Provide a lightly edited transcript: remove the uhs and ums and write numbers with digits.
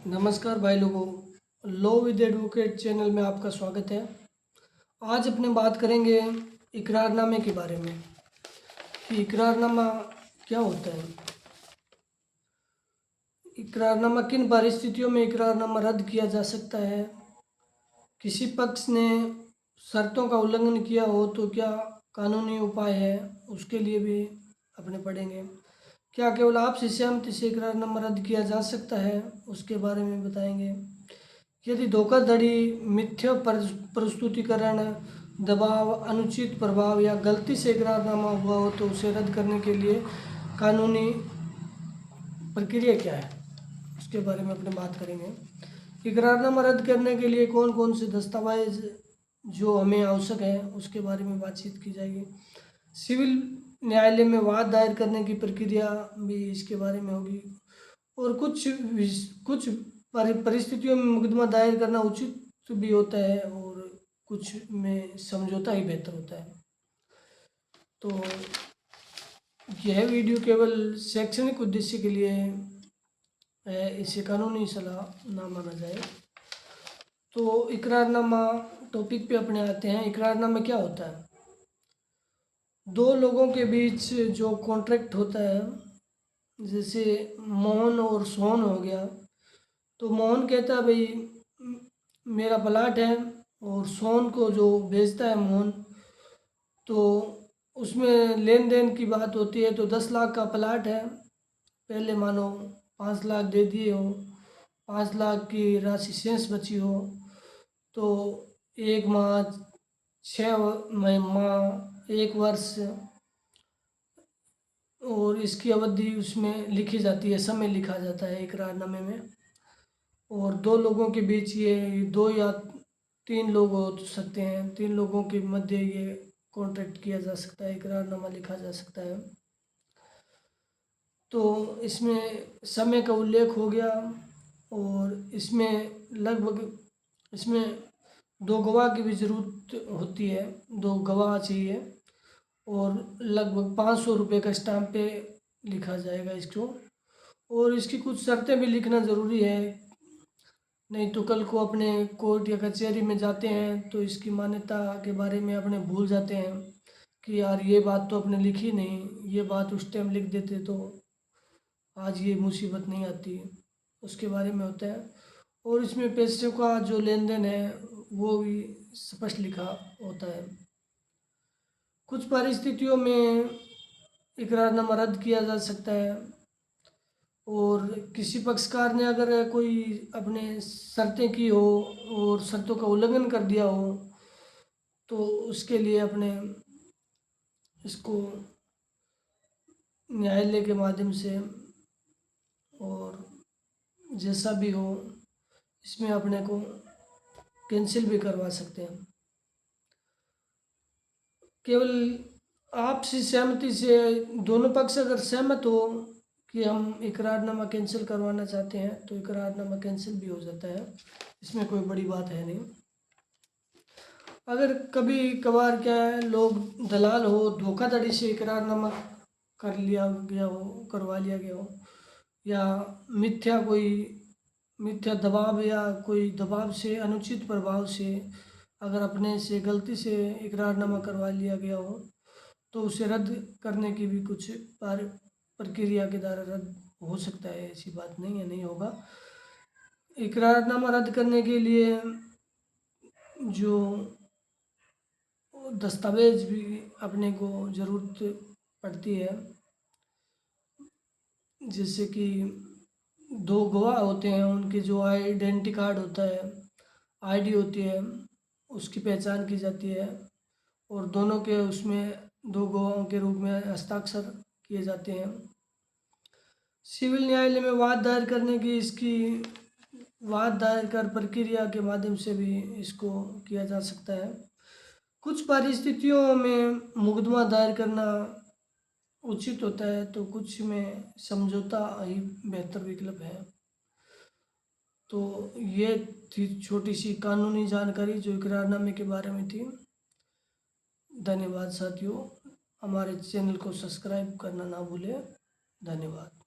नमस्कार भाई लोगों, लॉ विद एडवोकेट चैनल में आपका स्वागत है। आज अपने बात करेंगे इकरारनामे के बारे में कि इकरारनामा क्या होता है। इकरारनामा किन परिस्थितियों में इकरारनामा रद्द किया जा सकता है। किसी पक्ष ने शर्तों का उल्लंघन किया हो तो क्या कानूनी उपाय है, उसके लिए भी अपने पढ़ेंगे। क्या केवल आपसी सहमति से इकरारनामा रद्द किया जा सकता है, उसके बारे में बताएंगे। यदि धोखाधड़ी, मिथ्या प्रस्तुतिकरण, दबाव, अनुचित प्रभाव या गलती से इकरारनामा हुआ हो तो उसे रद्द करने के लिए कानूनी प्रक्रिया क्या है, उसके बारे में अपने बात करेंगे। इकरारनामा रद्द करने के लिए कौन कौन से दस्तावेज जो हमें आवश्यक है, उसके बारे में बातचीत की जाएगी। सिविल न्यायालय में वाद दायर करने की प्रक्रिया भी इसके बारे में होगी। और कुछ परिस्थितियों में मुकदमा दायर करना उचित भी होता है और कुछ में समझौता ही बेहतर होता है। तो यह वीडियो केवल शैक्षणिक उद्देश्य के लिए है, इसे कानूनी सलाह ना माना जाए। तो इकरारनामा टॉपिक पे अपने आते हैं। इकरारनामा क्या होता है? दो लोगों के बीच जो कॉन्ट्रैक्ट होता है, जैसे मोहन और सोहन हो गया। तो मोहन कहता है भाई मेरा प्लाट है, और सोहन को जो बेचता है मोहन, तो उसमें लेन देन की बात होती है। तो 10 लाख का प्लाट है, पहले मानो 5 लाख दे दिए हो, 5 लाख की राशि शेष बची हो, तो 1 माह, 6 माह, 1 वर्ष और इसकी अवधि उसमें लिखी जाती है, समय लिखा जाता है इकरारनामे में। और दो लोगों के बीच, ये 2 या 3 लोग हो सकते हैं, 3 लोगों के मध्य ये कॉन्ट्रैक्ट किया जा सकता है, इकरारनामा लिखा जा सकता है। तो इसमें समय का उल्लेख हो गया, और इसमें 2 गवाह की भी ज़रूरत होती है, 2 गवाह चाहिए, और लगभग 500 रुपये का स्टाम्प पे लिखा जाएगा इसको। और इसकी कुछ शर्तें भी लिखना ज़रूरी है, नहीं तो कल को अपने कोर्ट या कचहरी में जाते हैं तो इसकी मान्यता के बारे में अपने भूल जाते हैं कि यार ये बात तो अपने लिखी नहीं, ये बात उस टाइम लिख देते तो आज ये मुसीबत नहीं आती, उसके बारे में होता है। और इसमें पैसे का जो लेन देन है वो भी स्पष्ट लिखा होता है। कुछ परिस्थितियों में इकरारनामा रद्द किया जा सकता है, और किसी पक्षकार ने अगर कोई अपने शर्तें की हो और शर्तों का उल्लंघन कर दिया हो, तो उसके लिए अपने इसको न्यायालय के माध्यम से, और जैसा भी हो, इसमें अपने को कैंसिल भी करवा सकते हैं। केवल आपसी सहमति से दोनों पक्ष अगर सहमत हो कि हम इकरारनामा कैंसिल करवाना चाहते हैं तो इकरारनामा कैंसिल भी हो जाता है, इसमें कोई बड़ी बात है नहीं। अगर कभी कभार क्या है, लोग दलाल हो, धोखाधड़ी से इकरारनामा करवा लिया गया हो, या मिथ्या दबाव या कोई दबाव से, अनुचित प्रभाव से अगर अपने से गलती से इकरारनामा करवा लिया गया हो, तो उसे रद्द करने की भी कुछ प्रक्रिया के द्वारा रद्द हो सकता है। ऐसी बात नहीं है, नहीं होगा। इकरारनामा रद्द करने के लिए जो दस्तावेज भी अपने को ज़रूरत पड़ती है, जैसे कि 2 गवाह होते हैं, उनके जो आइडेंटिटी कार्ड होता है, आईडी होती है, उसकी पहचान की जाती है, और दोनों के उसमें 2 गवाहों के रूप में हस्ताक्षर किए जाते हैं। सिविल न्यायालय में वाद दायर कर प्रक्रिया के माध्यम से भी इसको किया जा सकता है। कुछ परिस्थितियों में मुकदमा दायर करना उचित होता है, तो कुछ में समझौता ही बेहतर विकल्प है। तो ये थी छोटी सी कानूनी जानकारी जो इकरारनामे के बारे में थी। धन्यवाद साथियों, हमारे चैनल को सब्सक्राइब करना ना भूलें। धन्यवाद।